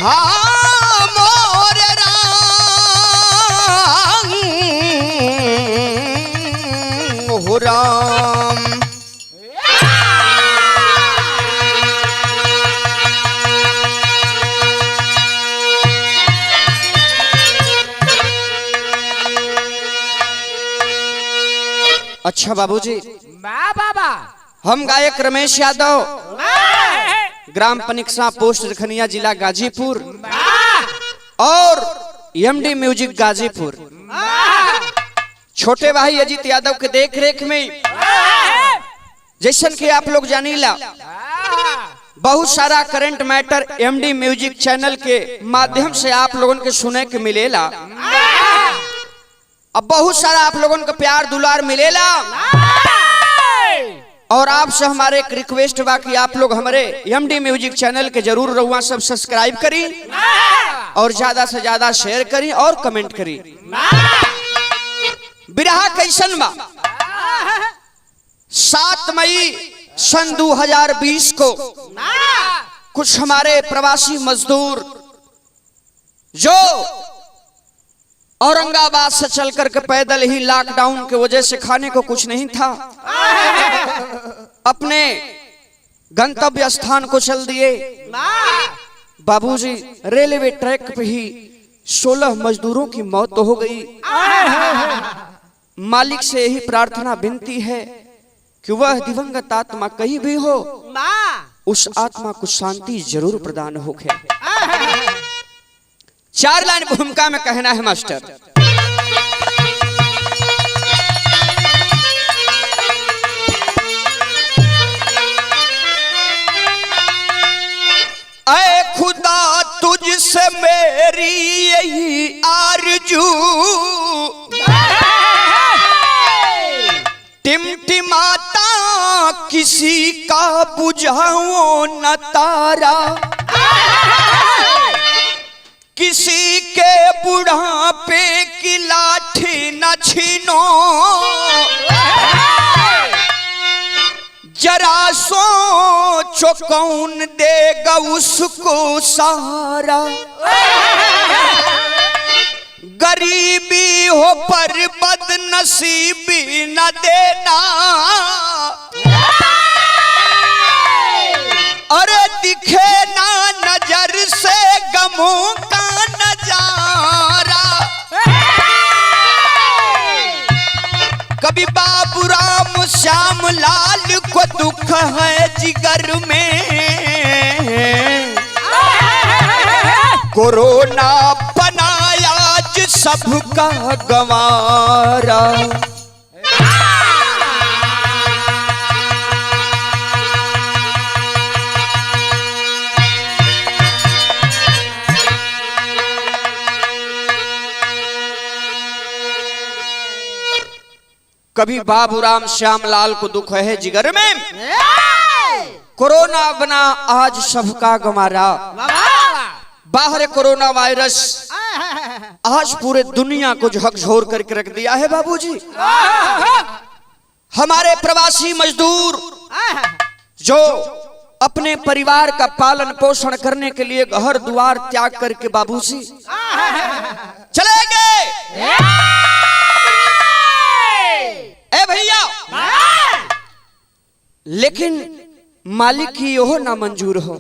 हाँ मोरे राम हो राम। अच्छा बाबूजी, बाबा हम गायक रमेश यादव, ग्राम पनिक्सा, पोस्ट रखनिया, जिला गाजीपुर और एमडी म्यूजिक गाजीपुर, छोटे भाई अजीत यादव के देख रेख में जैसन कि आप लोग जानीला बहुत सारा current matter MD music channel के माध्यम से आप लोगों के सुने के मिलेला। अब बहुत सारा आप लोगों का प्यार दुलार मिलेला और आपसे हमारे एक रिक्वेस्ट बा कि आप लोग हमारे एमडी म्यूजिक चैनल के जरूर रहुआ सब सब्सक्राइब करी और ज्यादा से ज्यादा शेयर करी और कमेंट करी। बिरहा कैसन बा? 7 मई सन 2020 को कुछ हमारे प्रवासी मजदूर जो औरंगाबाद से चल करके पैदल ही लॉकडाउन के वजह से खाने को कुछ नहीं था, अपने गंतव्य स्थान को चल दिए। बाबूजी, रेलवे ट्रैक पे ही 16 मजदूरों की मौत तो हो गई। मालिक से यही प्रार्थना विनती है कि वह दिवंगत आत्मा कहीं भी हो, उस आत्मा को शांति जरूर प्रदान हो गया। 4 लाइन भूमिका में कहना है मास्टर। ऐ खुदा तुझसे मेरी यही आरज़ू, टिमटिमाता किसी का बुझाओ न तारा, किसी के बुढ़ापे की लाठी न छीनो, जरा सोचो कौन देगा उसको सहारा। गरीबी हो पर बदनसीबी न देना, अरे दिखे ना नजर से गमों का नजारा। कभी बाबूराम श्याम लाल को दुख है जिगर में, कोरोना बनाया आज सबका गंवारा। कभी बाबूराम श्यामलाल को दुख है जिगर में, कोरोना बना आज सबका गंवारा। बाहर कोरोना वायरस आज पूरे दुनिया को झकझोर करके रख दिया है बाबूजी। हमारे प्रवासी मजदूर जो अपने परिवार का पालन पोषण करने के लिए घर द्वार त्याग करके बाबूजी चले गए। ए भैया, लेकिन मालिक की हो ना मंजूर हो।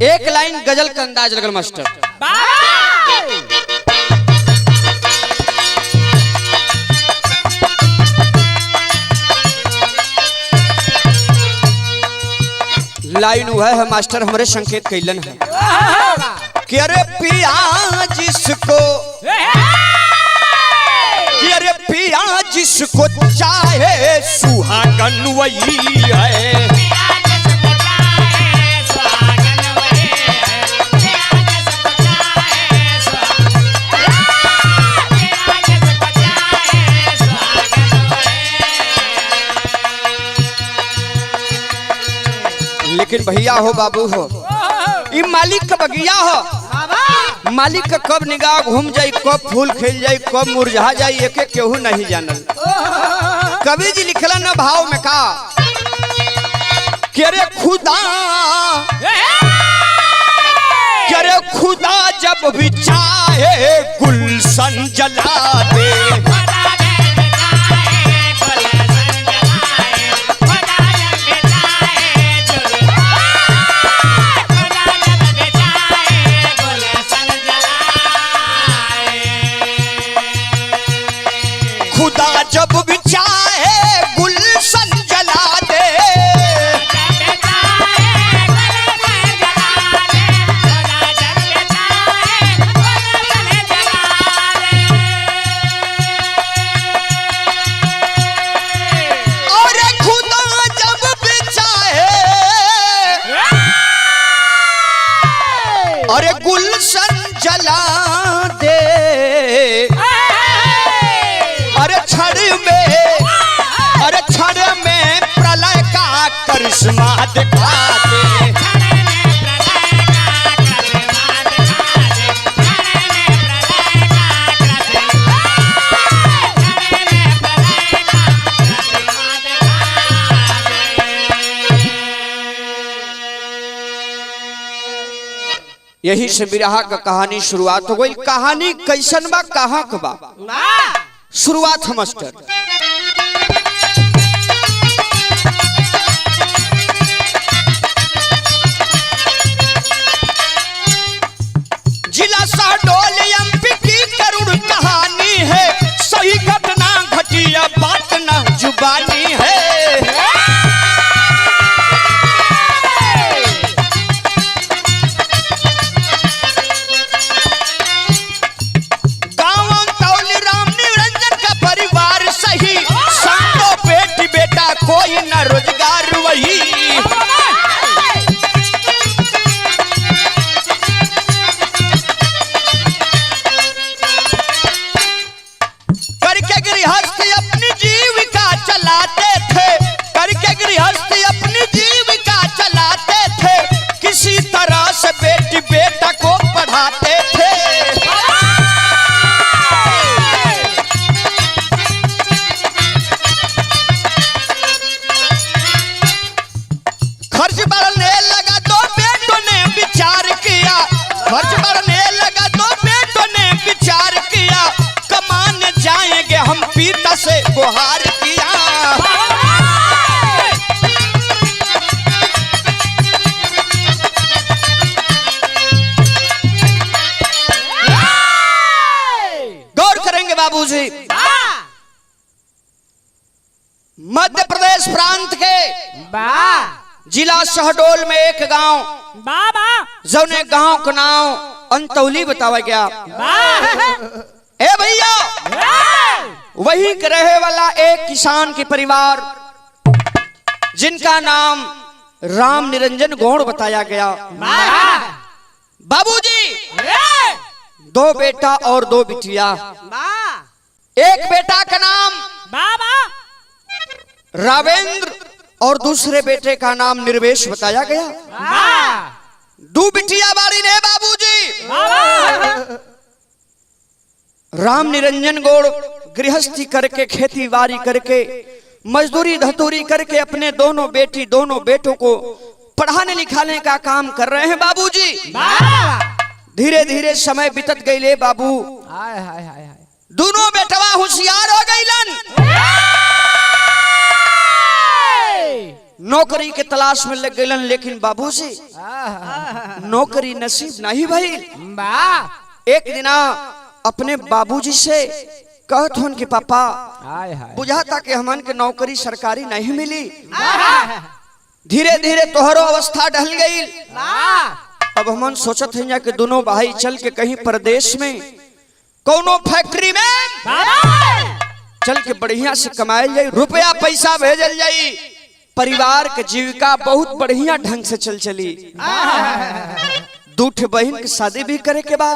एक लाइन गजल का अंदाज लगल मास्टर। लाइन हुआ है मास्टर हमारे संकेत कैलन है कि अरे पिया जिसको, कि अरे पिया जिसको चाहे सुहागन वही है। लेकिन भैया हो बाबू हो, ये मालिक का बगिया हो। मालिक का कब निगाह घूम जाई, कब फूल खिल जाई, कब मुरझा जाई, एक एक केहू नहीं जानल। कवि जी लिखला न भाव में का कि अरे खुदा, कि अरे जब भी चाहे गुलशन जला दे। खुदा जब भी चाहे गुलशन जला दे। अरे गुलशन जला दे, अरे क्षण में प्रलय का करिश्मा दिखा दे। यही से बिरहा का कहानी शुरुआत हो गई। कहानी कैसन बा, कहाँ का बा, शुरुआत हम मास्टर। जिला शहडोल एमपी की करुण कहानी है, सही घटना घटी या बात न जुबानी है। कोई न रोजगार वही, करके गृहस्थी अपनी जीविका चलाते थे, करके गृहस्थी अपनी जीविका चलाते थे, किसी तरह से बेटी बेटा को पढ़ाते थे। खर्च बढ़ने लगा तो बेटों ने विचार किया, खर्च बढ़ने लगा तो बेटों ने विचार किया, कमाने जाएंगे हम पिता से गुहार किया। गौर करेंगे बाबूजी, मध्य प्रदेश प्रांत के जिला शहडोल में एक गांव, जौने गांव का नाम अंतौली बतावा गया। ए भैया, वही रहे वाला एक किसान के परिवार जिनका नाम राम निरंजन गौड़ बताया गया। बाबूजी, दो बेटा और दो बिटिया। एक बेटा का नाम रावेंद्र और दूसरे बेटे का नाम निर्वेश बताया गया। दो बिटिया बारी ने बाबूजी। राम निरंजन गौड़ गृहस्थी करके, खेती बाड़ी करके, मजदूरी धतूरी करके अपने दोनों बेटी दोनों बेटों को पढ़ाने लिखाने का काम कर रहे हैं बाबूजी। धीरे धीरे समय बीतत गईले बाबू, दोनों बेटवा होशियार हो गईलन, नौकरी के तलाश में लग गईलन। लेकिन बाबूजी नौकरी नसीब नहीं भई। एक दिना अपने बाबूजी से कहत हन कि पापा, बुझाता कि हमन के नौकरी सरकारी नहीं मिली, धीरे धीरे तोहरो अवस्था ढल गई। अब हमन सोचत हैं कि दोनों भाई चल के कहीं प्रदेश में कोनो फैक्ट्री में चल के बढ़िया से कमायल जाई, रुपया पैसा भेजल जाई, परिवार के जीविका बहुत बढ़िया ढंग से चली। दूठे बहन की शादी भी करे के बा।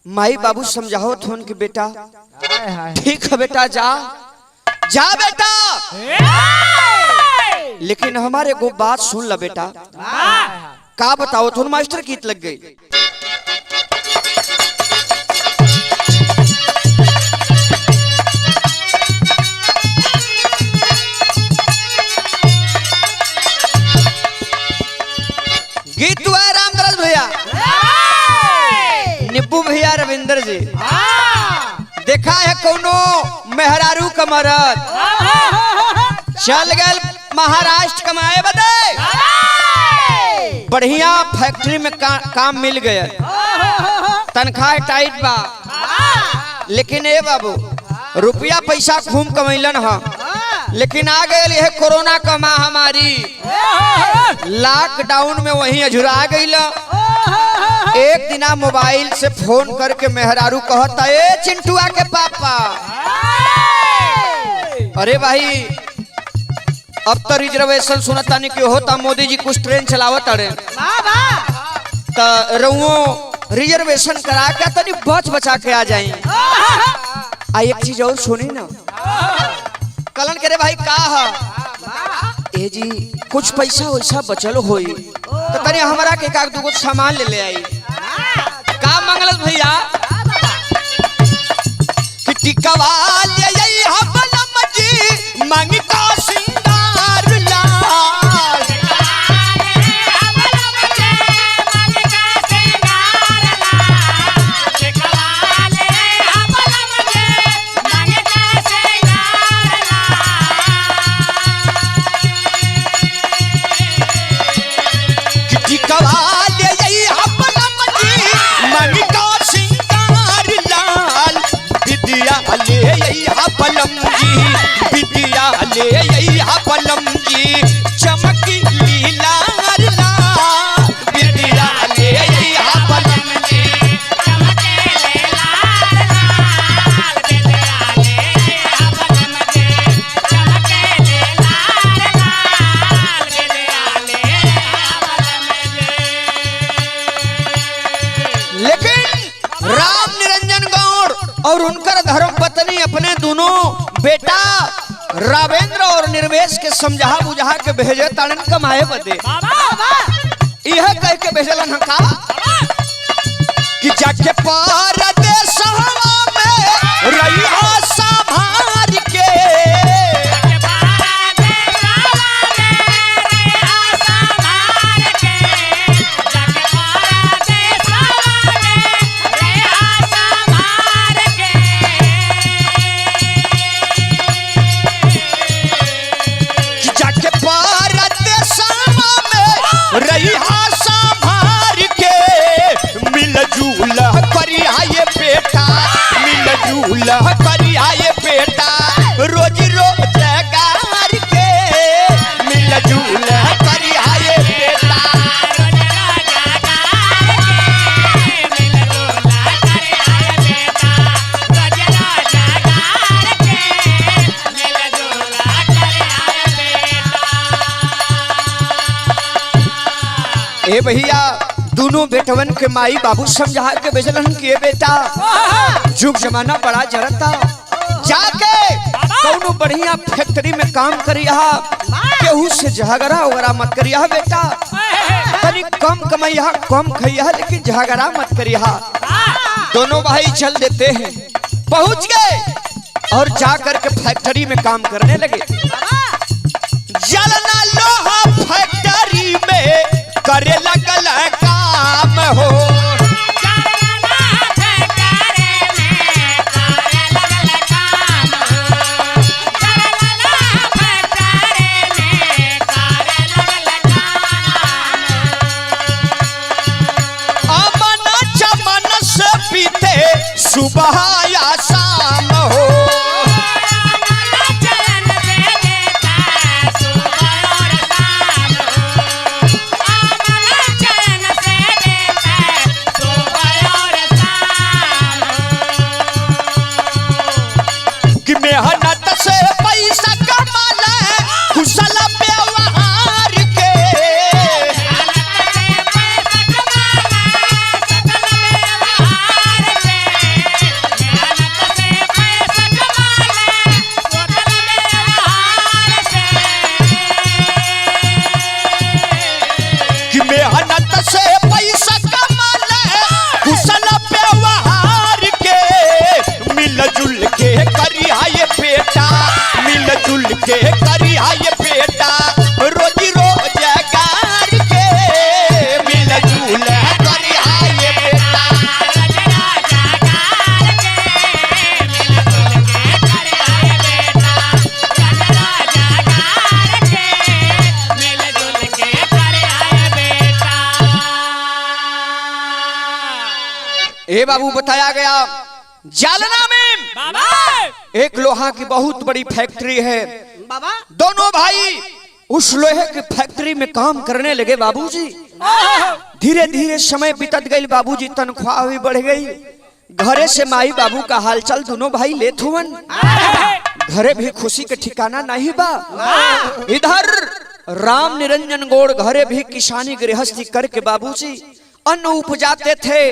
माई बाबू समझाओ थे उनके बेटा, ठीक है बेटा, जा जा बेटा, लेकिन हमारे को बात सुन ला बेटा। का बताओ तुम मास्टर गीत लग गई। गीत हुआ रामदास भैया। निब्बू भैया रविंदर जी देखा है कोनो मेहरारू का मरद चल गए महाराष्ट्र कमाए बदे बढ़िया फैक्ट्री में काम मिल गया तनख्वाह टाइट बा लेकिन ए बाबू रुपया पैसा खूब कमैलन ह लेकिन आ गए है कोरोना का महामारी लॉकडाउन में वहीं अझुरा गई। एक दिना मोबाइल से फोन करके मेहरारू कहता ए चिंटुआ के पापा अरे भाई अब तो रिजर्वेशन सुनता नहीं कि होता मोदी जी कुछ ट्रेन चलावत अरे तो रहुओ रिजर्वेशन करा के तनी बच बचा के आ जाए। आ एक चीज और सुनी ना कलन करे भाई का ए जी कुछ पैसा वैसा बचल होई तो तनी हमारा के का दुगो सामान ले आई का मंगल भैया कि टिकवा ले आई हम जी मांग का सिंगार लाल पलम जी चमकी लीलार लाल बिटिया ले पलम जी चमके लीलार लाल बिटिया ले पलम जी चमके लीलार लाल बिटिया ले पलम जी। लेकिन राम निरंजन गौड़ और उनकर धर्मपत्नी अपने दोनों बेटा रावेंद्र और निर्वेश के समझा बुझा के भेजे ताड़न कमाए बदे यह कह के भेजलन का कि जाके परदेस में रहिया संभार के करियाए बेटा रोज रोज गार के मिल जुल करियाए बेटा ए भैया दोनों बेटवन के माई बाबू समझा के भेजलन के बेटा जुग जमाना बड़ा जरता जाके कौनो बढ़िया फैक्ट्री में काम करिया केहू से झगड़ा वगैरह मत करिया बेटा तनी कम कमैया कम खैया लेकिन झगड़ा मत करिया। दोनों भाई चल देते हैं पहुंच गए और जाकर के फैक्ट्री में काम करने लगे। जलना लोहा फैक्ट्री में करे लगल काम हो सुबह या शाम हो ए बाबू बताया गया जालना में एक लोहा की बहुत बड़ी फैक्ट्री है। दोनों भाई उस लोहे की फैक्ट्री में काम करने लगे बाबूजी। धीरे धीरे समय बीतत गई बाबूजी, तनख्वाह भी बढ़ गई। घरे से माई बाबू का हालचाल दोनों भाई लेत हुवन। घरे भी खुशी के ठिकाना नहीं बा। इधर राम निरंजन गौड़ घरे भी किसानी गृहस्थी करके बाबूजी अन्न उपजाते थे।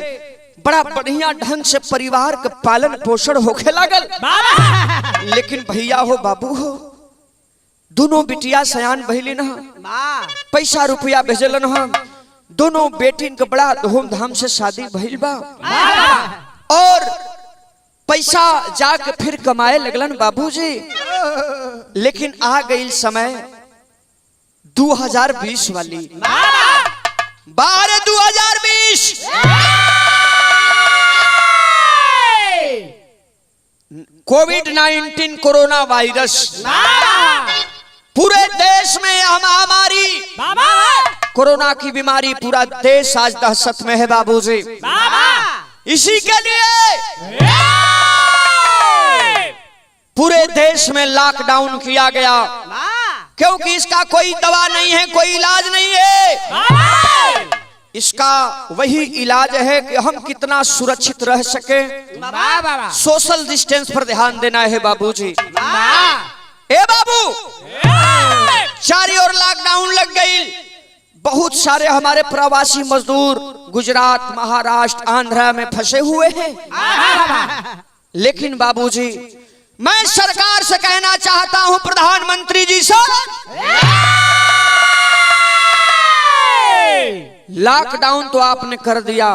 बड़ा बढ़िया ढंग से परिवार का पालन पोषण होखे लागल। लेकिन भैया हो बाबू हो, दोनों बिटिया सयान भइलिन ह, पैसा रुपया भेजलन ह। दोनों बेटिन के बड़ा धूमधाम से शादी भइल बा और पैसा जाके फिर कमाए लगलन बाबूजी। लेकिन आ गई समय 2020 वाली 12/2020 कोविड-19 कोरोना वायरस पूरे देश में महामारी कोरोना की बीमारी, पूरा देश आज दहशत में है बाबूजी। इसी के लिए पूरे देश में लॉकडाउन किया गया, क्योंकि इसका कोई दवा नहीं है, कोई इलाज नहीं है। इसका वही इलाज है कि हम कितना सुरक्षित रह सके। सोशल डिस्टेंस पर ध्यान देना है बाबूजी। ए बाबू, चारों ओर लॉकडाउन लग गई। बहुत सारे हमारे प्रवासी मजदूर गुजरात, महाराष्ट्र, आंध्र में फंसे हुए हैं। लेकिन बाबूजी, मैं सरकार से कहना चाहता हूं, प्रधानमंत्री जी से, लॉकडाउन तो आपने कर दिया,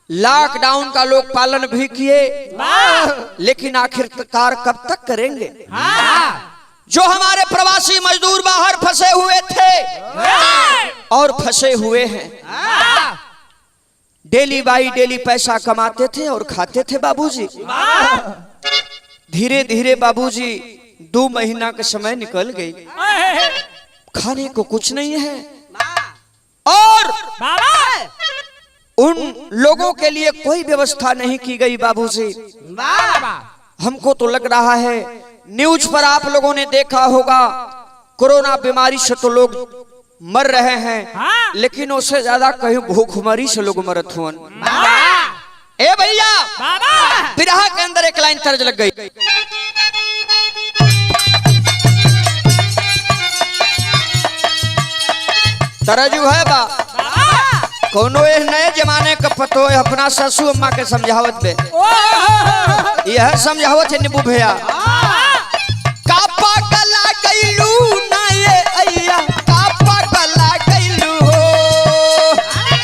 लॉकडाउन का लोग पालन भी किए, लेकिन आखिरकार कब तक करेंगे? जो हमारे प्रवासी मजदूर बाहर फंसे हुए थे और फंसे हुए हैं, डेली बाई डेली पैसा कमाते थे और खाते थे बाबूजी। धीरे धीरे बाबूजी 2 महीना का समय निकल गई, खाने को कुछ नहीं है और उन लोगों के लिए कोई व्यवस्था नहीं की गई बाबूजी। हमको तो लग रहा है, न्यूज पर आप लोगों ने देखा होगा, कोरोना बीमारी से तो लोग मर रहे हैं, लेकिन उससे ज्यादा कहीं भूखमरी से लोग मरत हुए। ए भैया, बिरहा के अंदर एक लाइन तर्ज लग गई। तरजू है बा कोनो नए जमाने का पतो है, अपना ससु अम्मा के समझावत बे, यह समझावत है नींबू भैया। कापा गला गईलू ना ये अय्या, कापा गला गईलू हो,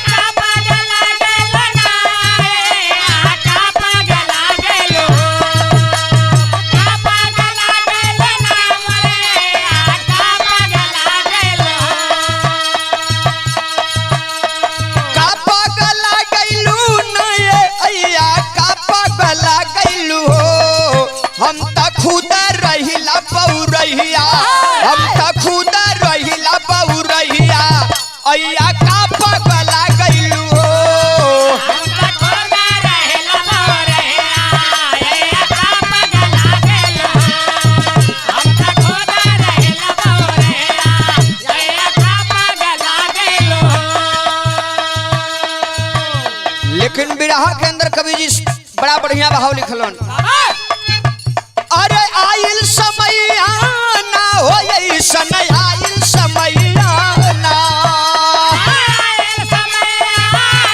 कापा गला गईलू ना ये, कापा गला गईलू, कापा गला गईलू ना मरे, कापा गला गईलू, कापा गला गईलू ना ये अय्या, कापा गला गईलू हो। हम त खुद रहिला बहुरहिया, हम त खुद रहिला बहुरहिया, अय्या कापा गला गईलू हो, हम त खुद रहिला बहुरहिया, अय्या कापा गला गईलू, हम त खुद रहिला बहुरहिया, अय्या कापा गला गईलू। लेकिन बिरहा के अंदर कवि जी बड़ा बढ़िया भाव लिखलन। अरे आइल समैया ना हो, ऐसन आइल समैया ना, आइल समैया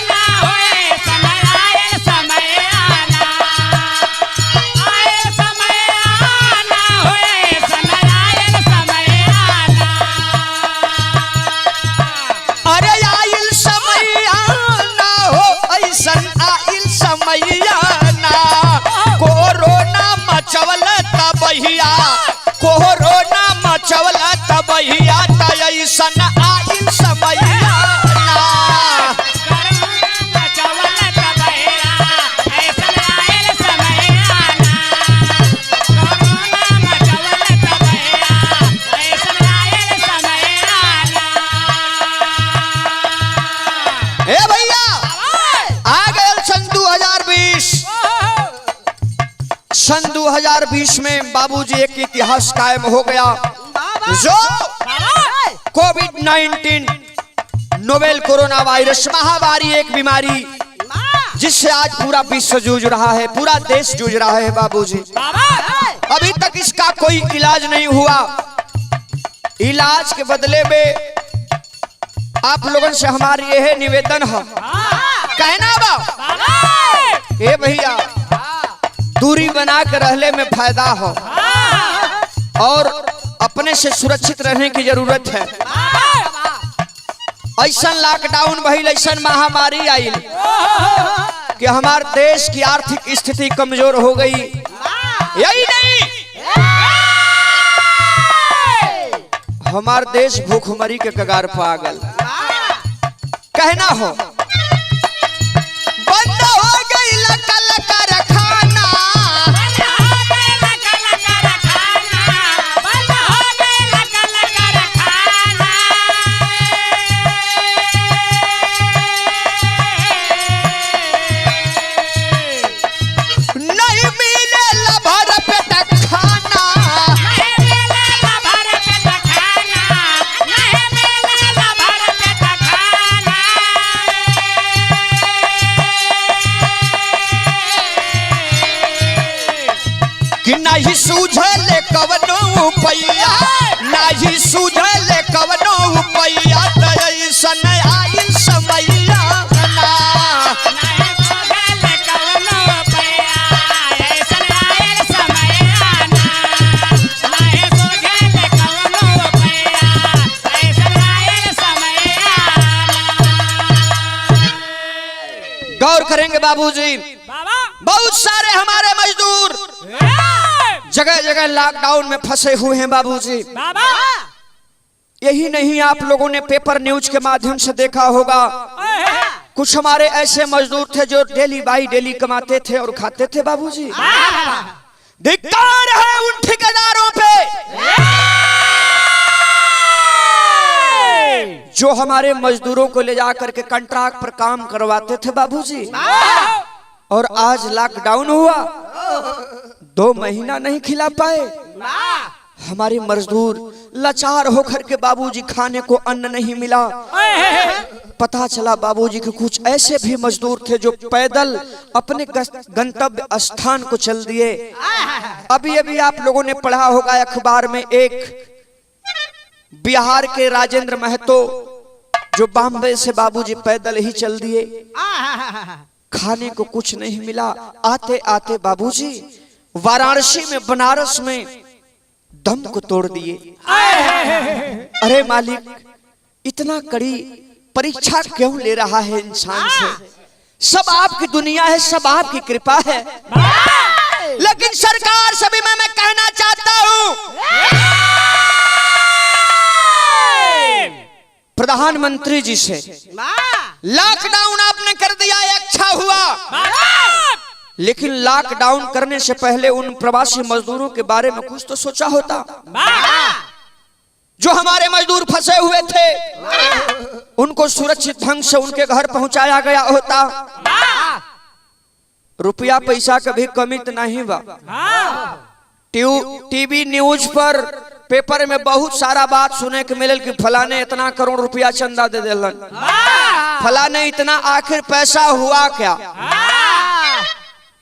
ना हो, ऐसन आइल समैया ना, आइल समैया ना हो, ऐसन आइल समैया ना। अरे आइल समैया ना हो, ऐसन आइल समैया ना, कोरोना मचवल तबहिया, कोरोना मचवल तबहिया, तैसन आइल समैया ना, कोरोना मचवल तबहिया, ऐसन आइल समैया ना, कोरोना मचवल तबहिया, ऐसन आइल समैया ना। ए भैया, आ गए सन 2020 में बाबूजी एक इतिहास कायम हो गया, जो कोविड-19 नोवेल कोरोना वायरस महामारी, एक बीमारी जिससे आज पूरा विश्व जूझ रहा है, पूरा देश जूझ रहा है बाबूजी। अभी तक इसका कोई इलाज नहीं हुआ। इलाज के बदले में आप लोगों से हमारी यह निवेदन है, कहना बा ए भैया, दूरी बना कर रहने में फायदा हो और अपने से सुरक्षित रहने की जरूरत है। ऐसा लॉकडाउन भइल, ऐसा महामारी आई कि हमारे देश की आर्थिक स्थिति कमजोर हो गई। यही नहीं, हमारा देश भूखमरी के कगार पर आ गल। कहना हो बंद हो गई लकल कारखाना, नहीं मिले भर पेट खाना, कि नहीं सूझल कवनो उपाया, नहीं सूझल कवनो उपाया, ऐसन आई समैया ना। गौर करेंगे बाबूजी, बहुत सारे हमारे मजदूर जगह जगह लॉकडाउन में फंसे हुए हैं बाबूजी। यही नहीं, आप लोगों ने पेपर न्यूज के माध्यम से देखा होगा, कुछ हमारे ऐसे मजदूर थे जो डेली बाई डेली कमाते थे और खाते थे बाबूजी। धिक्कार है उन ठेकेदारों पे जो हमारे मजदूरों को ले जाकर के कॉन्ट्रैक्ट पर काम करवाते थे बाबूजी। और आज लॉकडाउन हुआ, 2 महीना नहीं खिला पाए। हमारे मजदूर लाचार होकर के बाबूजी, खाने को अन्न नहीं मिला। पता चला बाबूजी कि कुछ ऐसे भी मजदूर थे जो पैदल अपने गंतव्य स्थान को चल दिए। अभी अभी आप लोगों ने पढ़ा होगा अखबार में, एक बिहार के राजेंद्र महतो जो बॉम्बे से बाबूजी पैदल ही चल दिए, खाने को कुछ नहीं मिला। आते आते बाबूजी वाराणसी में, बनारस में दम को तोड़ दिए। अरे मालिक, इतना कड़ी परीक्षा क्यों ले रहा है इंसान से? सब आपकी दुनिया है, सब आपकी कृपा है, लेकिन सरकार सभी में मैं कहना चाहता हूं प्रधानमंत्री जी से, लॉकडाउन आपने कर दिया, अच्छा हुआ, लेकिन लॉकडाउन करने से पहले उन प्रवासी मजदूरों के बारे में कुछ तो सोचा होता। जो हमारे मजदूर फंसे हुए थे उनको सुरक्षित ढंग से उनके घर पहुंचाया गया होता। रुपया पैसा कभी कमी तो नहीं बा। टीवी न्यूज पर, पेपर में बहुत सारा बात सुने के मिलल कि फलाने इतना करोड़ रुपया चंदा दे दिलन, फलाने इतना, आखिर पैसा हुआ क्या?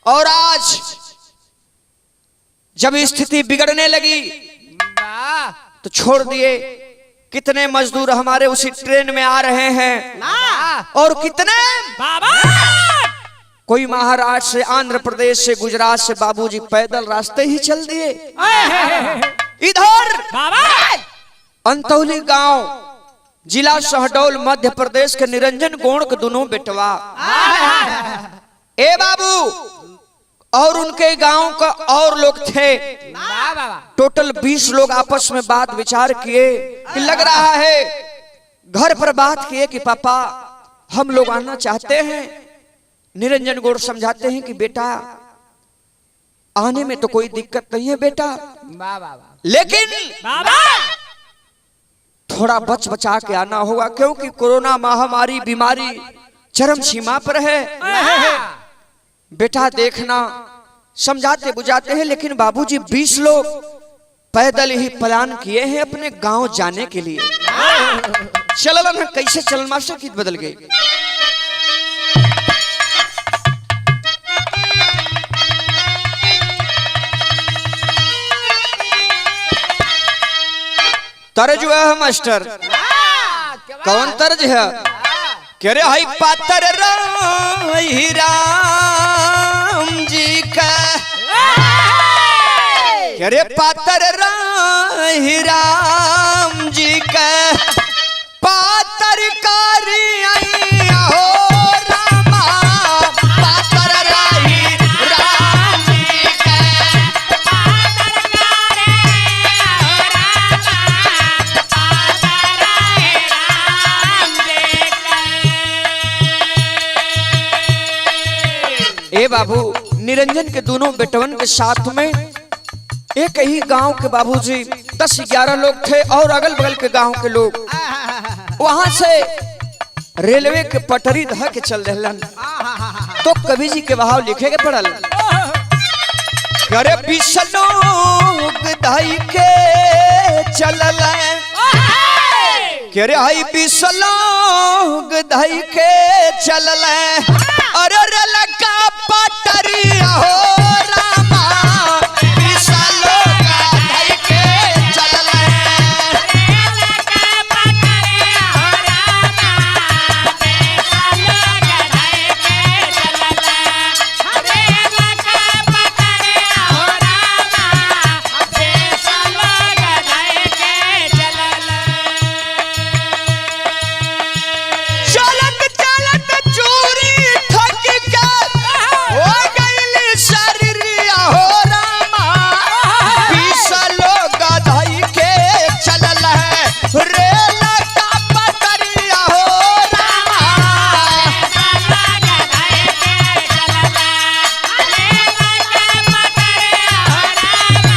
और आज जब स्थिति बिगड़ने लगी तो छोड़ दिए। कितने मजदूर हमारे उसी ट्रेन में आ रहे हैं, और कितने कोई महाराष्ट्र से, आंध्र प्रदेश से, गुजरात से बाबूजी पैदल रास्ते ही चल दिए। इधर अंतौली गांव, जिला शहडोल, मध्य प्रदेश के निरंजन गोण के दोनों बेटवा ए बाबू और उनके गांव का और लोग थे, टोटल 20 लोग आपस में बात विचार किए कि लग रहा है, घर पर बात किए कि पापा हम लोग आना चाहते हैं। निरंजन गौड़ समझाते हैं कि बेटा आने में तो कोई दिक्कत नहीं है बेटा, लेकिन थोड़ा बच बचा के आना होगा, क्योंकि कोरोना महामारी, बीमारी चरम सीमा पर है। बेटा देखना, समझाते बुझाते हैं, लेकिन बाबूजी 20 लोग पैदल ही प्लान किए हैं अपने गांव जाने के लिए। चलन कैसे चलन मास्टर गीत बदल गए। तर्ज हुआ है मास्टर, कौन तर्ज है? कह रहे हाई पातर राम जी का, कह रहे पातर राम जी का पातर कारी हो रामा, पातर राम जी का ए बाबू निरंजन के दोनों बेटवन के साथ में एक ही गांव के बाबूजी 10-11 लोग थे और अगल बगल के गांव के लोग वहां से रेलवे के पटरी ध के चल रहलन। तो कवि जी के बहाव लिखे के पड़ल, करे 20 लोग धाई के चलल, करे हाई 20 लोग धाई के चलल, अरे रेल का पटरिया हो रामा, 20 लोग धाई के चलल, रेल का पटरिया हो रामा, 20 लोग धाई के चलल, रेल का पटरिया हो रामा, 20 लोग धाई के चलल। चलत चलत चोरी ठग के हो गईली शरीरिया हो रामा, 20 लोग धाई के चलल है, रेल का पटरिया हो रामा, 20 लोग धाई के चलल, रेल का पटरिया हो रामा,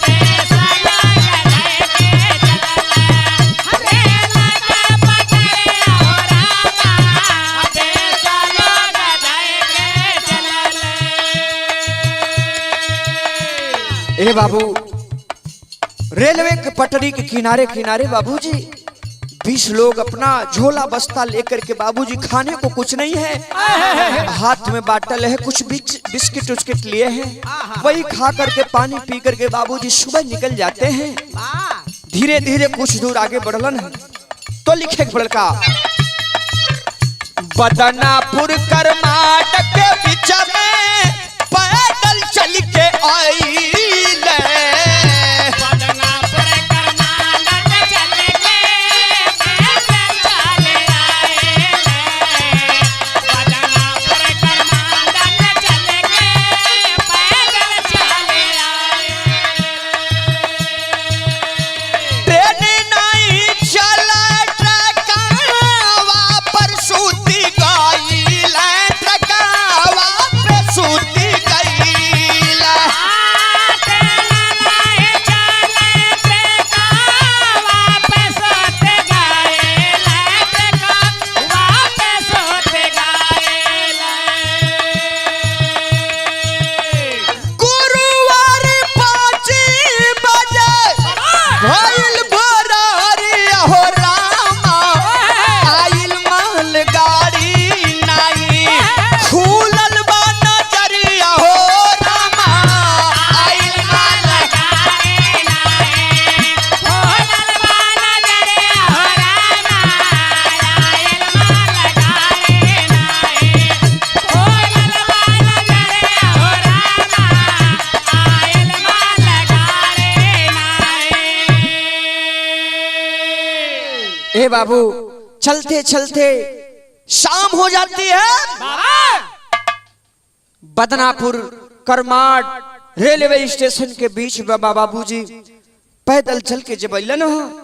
20 लोग धाई के चलल, रेल का पटरिया हो रामा, 20 लोग धाई के चलल। ए बाबू रेलवे के पटरी के किनारे किनारे बाबूजी 20 लोग अपना झोला बस्ता लेकर के, बाबूजी खाने को कुछ नहीं है, हाथ में बाटल है, कुछ बिस्किट उस्किट लिए हैं, वही खा करके पानी पी करके बाबूजी सुबह निकल जाते हैं। धीरे धीरे कुछ दूर आगे बढ़लन है तो लिखे बड़का बदनापुर कर्नाटक के बीच में पैदल चल के आईले, बदनापुर कर्नाटक चल के पैदल चले आईले, बदनापुर कर्नाटक चल के पैदल चले आईले, ट्रेन नहीं चला ट्रकवा पर सूती गईला, ट्रकवा पे सूती गईला, ट्रेन नहीं चले ट्रकवा पे सूती गईला, ट्रकवा पे सूती गईला। गुरुवार 5 बजे भइल भोरिया हो रामा, आइल मालगाड़ी नाई, खुलल बा नजरिया हो रामा, आइल मालगाड़ी नाई, खुलल बा नजरिया हो रामा, आइल मालगाड़ी नाई, खुलल बा नजरिया हो रामा, आइल मालगाड़ी नाई। ए बाबू चलते चलते शाम हो जाती है। बदनापुर करमाट रेलवे स्टेशन के बीच में बाबूजी पैदल चल के जब अइलन हो,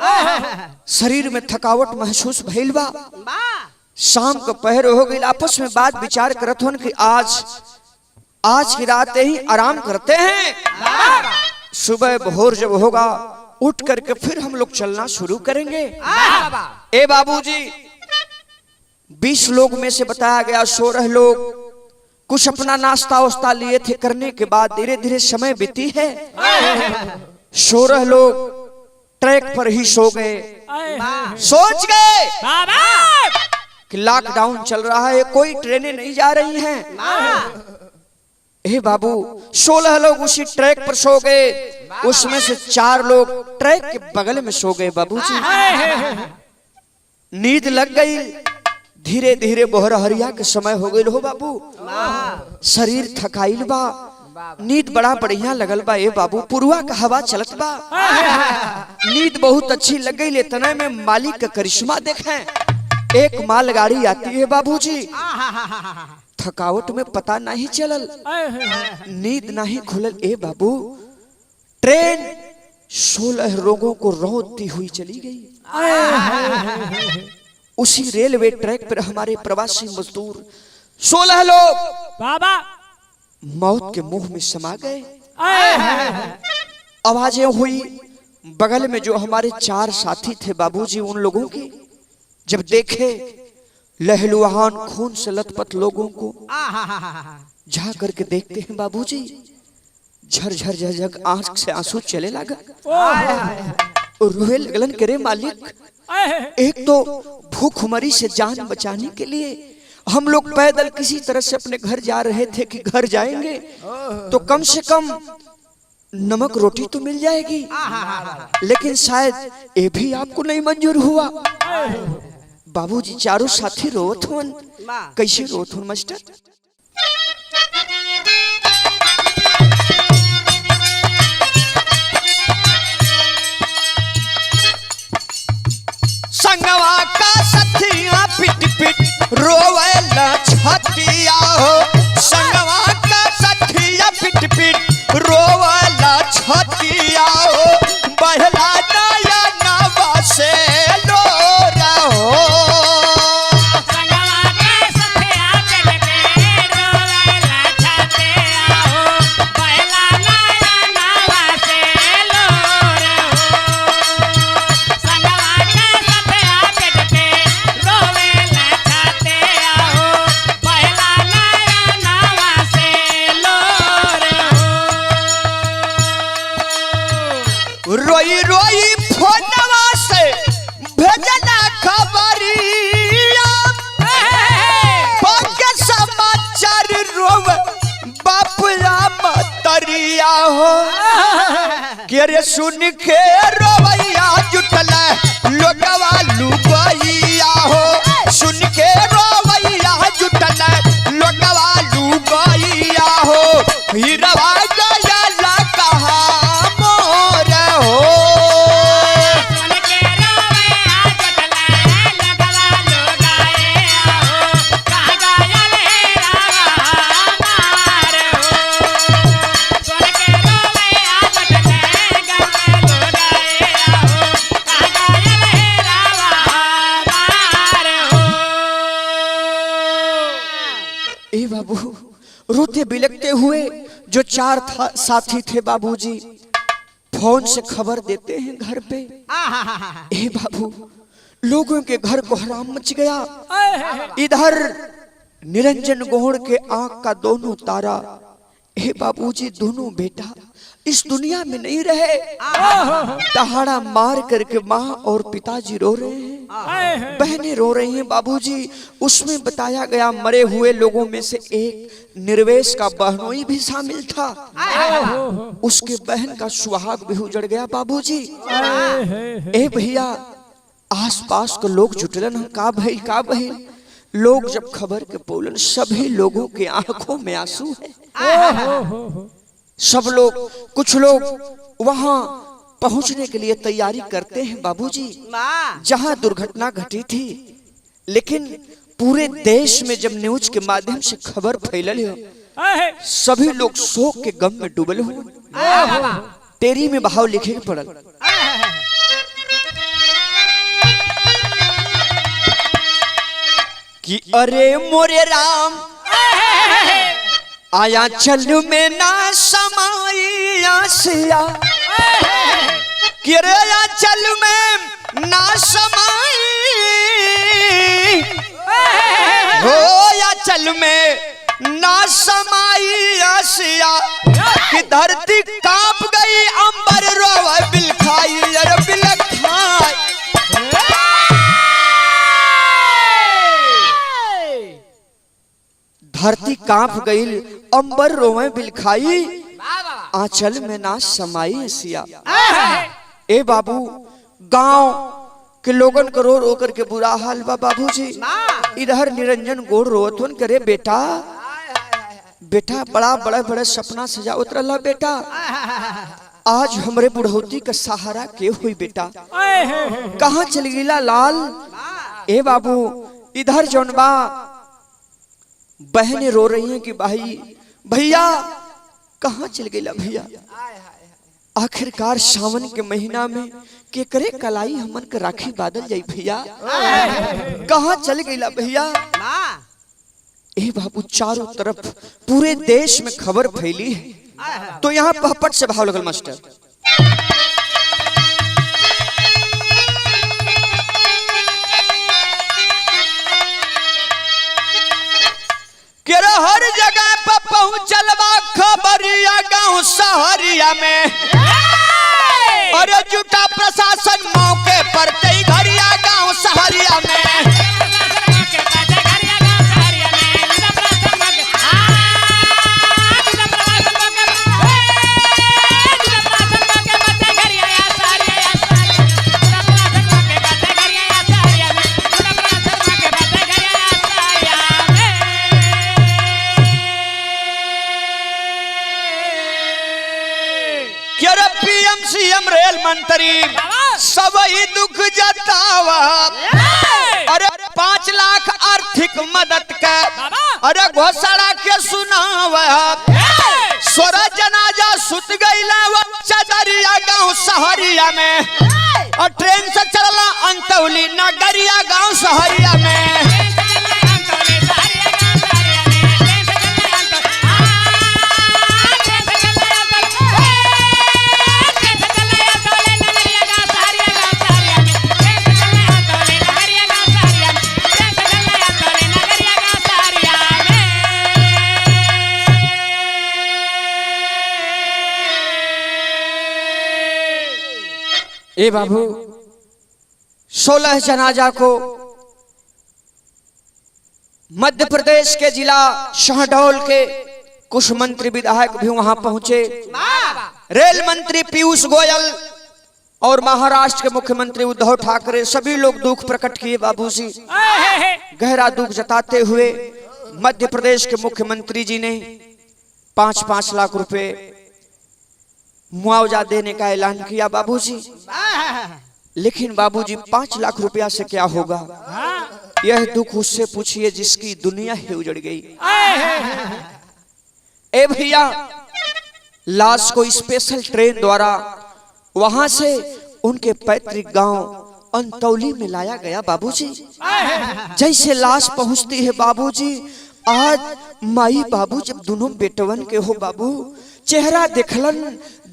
शरीर में थकावट महसूस भइल बा। शाम को पहर हो गई, आपस में बात विचार करत होन कि आज की रात ही आराम करते हैं, सुबह भोर जब होगा उठ करके फिर हम लोग चलना शुरू करेंगे। ए बाबूजी 20 लोग में से बताया गया 16 लोग कुछ अपना नाश्ता वास्ता लिए थे, करने के बाद धीरे धीरे समय बीती है। 16 लोग ट्रैक पर ही सो गए। सोच गए कि लॉकडाउन चल रहा है, कोई ट्रेनें नहीं जा रही हैं। हे बाबू, 16 लोग उसी ट्रैक पर सो गए। उसमें से 4 लोग ट्रैक के बगल में सो गए। बाबूजी, नींद लग गई। धीरे धीरे बोहरहरिया के समय हो गई हो बाबू। शरीर थकाइल बा, नींद बड़ा बढ़िया लगल बा। ए बाबू, पुरवा का हवा चलत बा, नींद बहुत अच्छी लग गई। इतने में मालिक का करिश्मा देखें। एक मालगाड़ी आती है बाबूजी। थकावट में पता नहीं चलल, नींद नहीं खुलल। ए बाबू, ट्रेन 16 लोगों को रौंदती हुई चली गई। उसी रेलवे ट्रैक पर हमारे प्रवासी मजदूर 16 लोग बाबा मौत के मुंह में समा गए। आवाजें हुई। बगल में जो हमारे 4 साथी थे बाबूजी, उन लोगों की जब देखे लहलुहान खून से लथपथ लोगों को, जा करके देखते हैं बाबूजी, झरझर झरझर आंख से आंसू चले लगा। और रोए लगलन, करे मालिक, एक तो भूखमरी से जान बचाने के लिए हम लोग पैदल किसी तरह से अपने घर जा रहे थे कि घर जाएंगे तो कम से कम नमक रोटी तो मिल जाएगी, लेकिन शायद ये भी आपको नहीं मंजूर हुआ। बाबूजी, चारों साथी रोत हुन। कैसे रोत हुन मास्टर? संगवा का सथिया पिट पिट रोवेला छतिया हो। संगवा का सथिया पिट पिट रोवेला छतिया हो। बहला नया नवा से लोरा हो। संगवा का सथिया पिट पिट रोवेला छतिया हो। बहला नया नवा से लोरा हो। संगवा का सथिया पिट पिट रोवेला छतिया हो। बहला नया नवा से लोरा हो। रोई रोई फोनवा से भेजना खबरिया, पग समाचार रोव बापुरा मतरिया हो। के रे सुन के रोवैया जुटल लोगवा लुगैया हो। सुन के रोवैया जुटल लोगवा लुगैया हो। हिरवा गया ला कहा मोर हो। सुन के रोवैया जुटल लोगवा लुगैया हो। कहा गया हेरावा मार हो। सुन के रोवैया जुटल लोगवा लुगैया हो। कहा गया हेरावा मार हो। ए बाबू, रोते बिलखते हुए जो 4 साथी थे बाबूजी, फोन से खबर देते हैं घर पे। ए बाबू, लोगों के घर को हराम मच गया। इधर निरंजन गोहड़ के आंख का दोनों तारा, हे बाबूजी, दोनों बेटा इस दुनिया में नहीं रहे। दहाड़ा मार करके माँ और पिताजी रो रहे हैं, बहनें रो रही हैं बाबूजी। उसमें बताया गया मरे हुए लोगों में से एक निर्वेश का बहनोई भी शामिल था। उसके बहन का सुहाग भी उजड़ गया बाबूजी। ए भैया, आसपास के लोग जुटलन, का भइल। लोग जब खबर के बोलन, सभी लोगों के आंखों में आंसू है। सब लोग, कुछ लोग वहां पहुंचने के लिए तैयारी करते हैं बाबूजी, जहां दुर्घटना घटी थी। लेकिन पूरे देश में जब न्यूज के माध्यम से खबर फैलल हो, सभी लोग शोक के गम में डूबल हो। तेरी में बहाव लिखे के पड़ल। कि अरे मोरे राम, आया चल में ना समाई आसिया। कि अरे आया चल में ना समाई हो। या चल में ना समाई आसिया कि धरती कांप गई अंबर रोवे बिलखाई अरे बिलखाई। धरती कांप गई अंबर रोवे बिलखाई आंचल में ना समाई आसिया। ए बाबू गांव के लोगन को रो रो करके बुरा हाल बा बाबूजी। इधर निरंजन गोड़ रोतवन करे बेटा बेटा बड़ा बड़ा बड़ा सपना सजा उतरला बेटा आज हमरे बुढ़ौती का सहारा के हुई बेटा कहाँ चल गिला लाल। ए बाबू इधर जौन बा बहनें रो रही हैं कि भाई भैया कहाँ चल गिला भैया। आखिरकार सावन के महीना में के करे कलाई हमन के राखी बादल जाई भैया कहाँ चल गईला भैया। ए बाबू चारों तरफ पूरे देश में खबर फैली है तो यहाँ पहपट से भाव लगल मास्टर। केरा हर जगह पर पहुंचल बा खबरिया गांव शहरिया में अरे जुटा प्रशासन मौके पर कई घरिया गांव शहरिया में। सीएम रेल मंत्री सब ही दुख जतावा अरे 5 लाख आर्थिक मदद का अरे घोषणा के सुनावा। 16 जनाजा सुत गईला चदरिया गांव शहरिया में और ट्रेन से चलला अंतौली नगरिया गांव शहरिया में। ए बाबू 16 जनाजा को मध्य प्रदेश के जिला शहडोल के कुछ मंत्री विधायक भी वहां पहुंचे। रेल मंत्री पीयूष गोयल और महाराष्ट्र के मुख्यमंत्री उद्धव ठाकरे सभी लोग दुख प्रकट किए बाबूजी। गहरा दुख जताते हुए मध्य प्रदेश के मुख्यमंत्री जी ने 5-5 लाख रुपए मुआवजा देने का ऐलान किया बाबूजी। लेकिन बाबूजी 5 लाख रुपया से क्या होगा यह दुख उससे पूछिए जिसकी दुनिया ही उजड़ गई। ए भैया लाश को स्पेशल ट्रेन द्वारा वहां से उनके पैतृक गांव अंतौली में लाया गया बाबूजी। जैसे लाश पहुंचती है बाबूजी आज माई बाबू जब दोनों बेटवन के हो बाबू चेहरा देखलन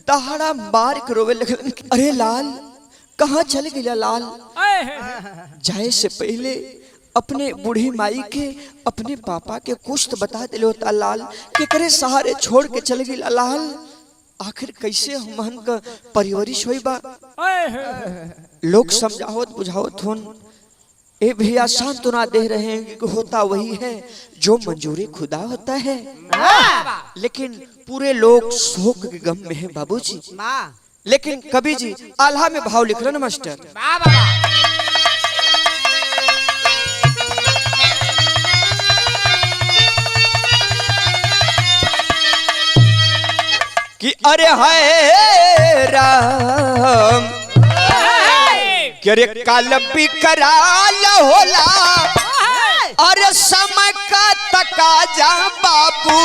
दहाड़ा मार के रोवे लगलन अरे लाल कहाँ चल गया लाल। जाए से पहले अपने बूढ़ी माई के अपने पापा के कुछ तो बता दिले होता लाल के करे सहारे छोड़ के चल गया लाल। आखिर कैसे हमन का परिवरिश होई बा लोग समझावत बुझावत होन। ए भैया सांत्वना दे रहे हैं कि होता वही है जो मंजूरी खुदा होता है। लेकिन पूरे लोग शोक के गम में हैं बाबूजी। लेकिन कवि जी आल्हा में भाव लिख रहे हैं मास्टर। कि अरे हाय राम अरे काल बिकराल होला अरे समय का तकाजा बाबू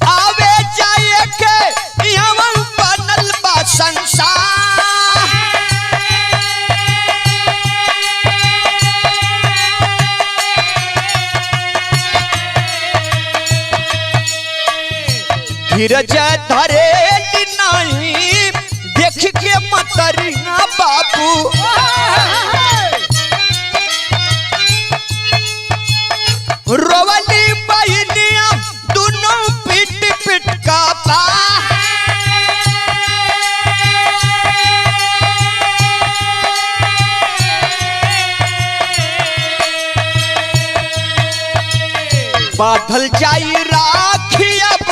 आवे जाए के यहाँ बनल बा संसार। धीरज धरे नहीं देख के मतरिया बाबू बादल जाई राखी अब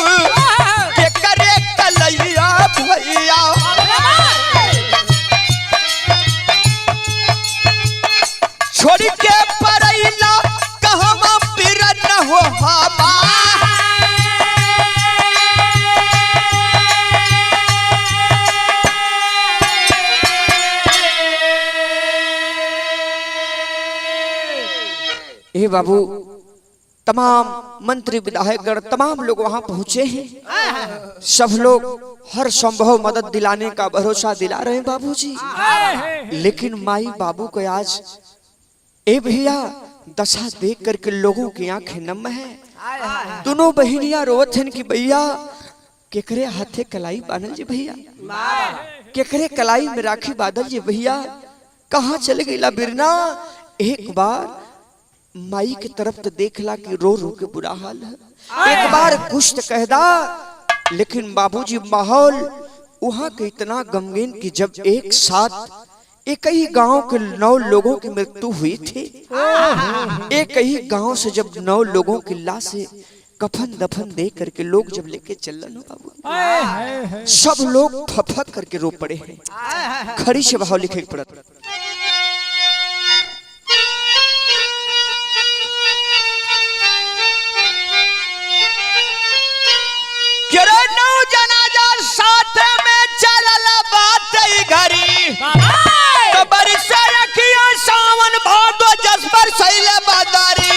के करे कलैया भैया छोड़ के परैला कहवा पीर न हो हवा ए बाबू तमाम मंत्री विधायकगण तमाम लोग वहां पहुंचे हैं। सब लोग हर संभव मदद दिलाने का भरोसा दिला रहे हैं बाबूजी। लेकिन माई बाबू को आज ए भैया दशा देख करके लोगों की आंखें नम है। दोनों बहनियां रोवत हैं कि भैया केकरे हाथे कलाई बांधल जी भैया केकरे कलाई में राखी बांधल जी भैया कहाँ चले गईला बिरना। एक बार माई की तरफ तो देखला कि रो रो के बुरा हाल है। एक बार कुछ तो कहदा लेकिन बाबूजी माहौल वहां के इतना गमगीन कि जब एक साथ एक ही गांव के 9 लोगों की मृत्यु हुई थी। एक ही गांव से जब 9 लोगों की लाशें कफन दफन दे करके लोग जब लेके चलन बाबू सब लोग फफक करके रो पड़े हैं। खड़ी से भाव लिखे पड़त साथ में चलल बात घरी कबर से रखिया सावन भादो जसबर सैले बादारी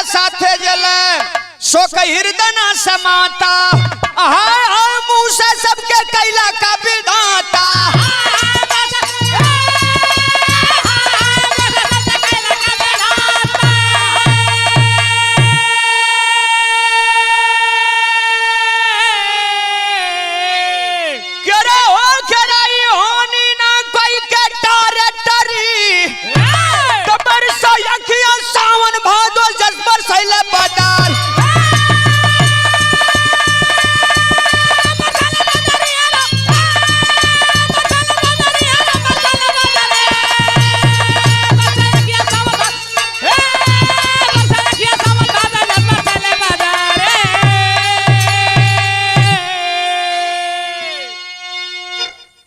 साथे जले सो हृदय न समाता मुंह से सबके कैला का विधाता करे हो कराई होनी ना कोई के टारे टरी कबर से अखियां सावन भादो जसबर सैले बादार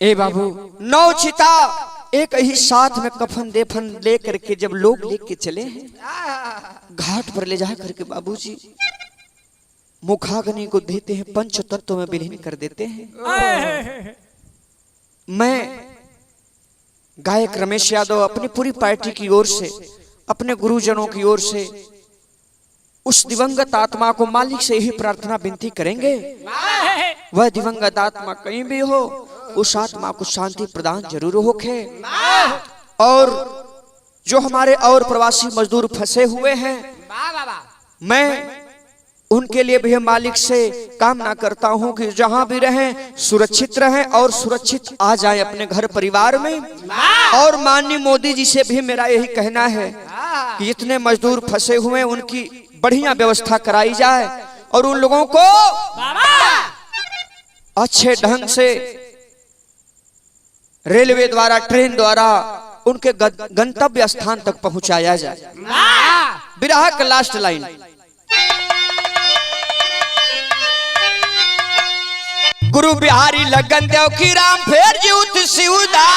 ए बाबू 9 चिता एक ही साथ में कफन देफन ले करके जब लोग लेके चले हैं घाट पर ले जा करके बाबूजी मुखाग्नि को देते हैं पंच तत्व में विलीन कर देते हैं। मैं गायक रमेश यादव अपनी पूरी पार्टी की ओर से अपने गुरुजनों की ओर से उस दिवंगत आत्मा को मालिक से यही प्रार्थना विनती करेंगे वह दिवंगत आत्मा कहीं भी हो उस आत्मा को शांति प्रदान जरूर होखे। और जो हमारे और प्रवासी मजदूर फंसे हुए हैं मैं उनके लिए भी मालिक से कामना करता हूं कि जहां भी रहें सुरक्षित रहें और सुरक्षित आ जाएं अपने घर परिवार में। और माननीय मोदी जी से भी मेरा यही कहना है कि जितने मजदूर फंसे हुए उनकी बढ़िया व्यवस्था कराई जाए और उन लोगों को अच्छे ढंग से रेलवे द्वारा ट्रेन द्वारा उनके गंतव्य स्थान तक पहुंचाया जाए। विरह का लास्ट लाइन गुरु बिहारी लगन देव की राम फेर जीवत सिउदा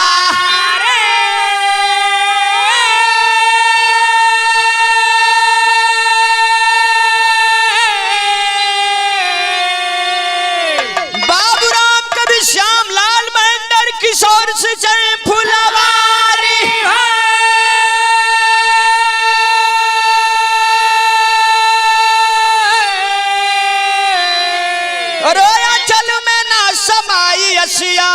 बाबू राम कवि श्याम लाल महेंद्र किशोर से चले फुलवारी अरे चल में ना समाई असिया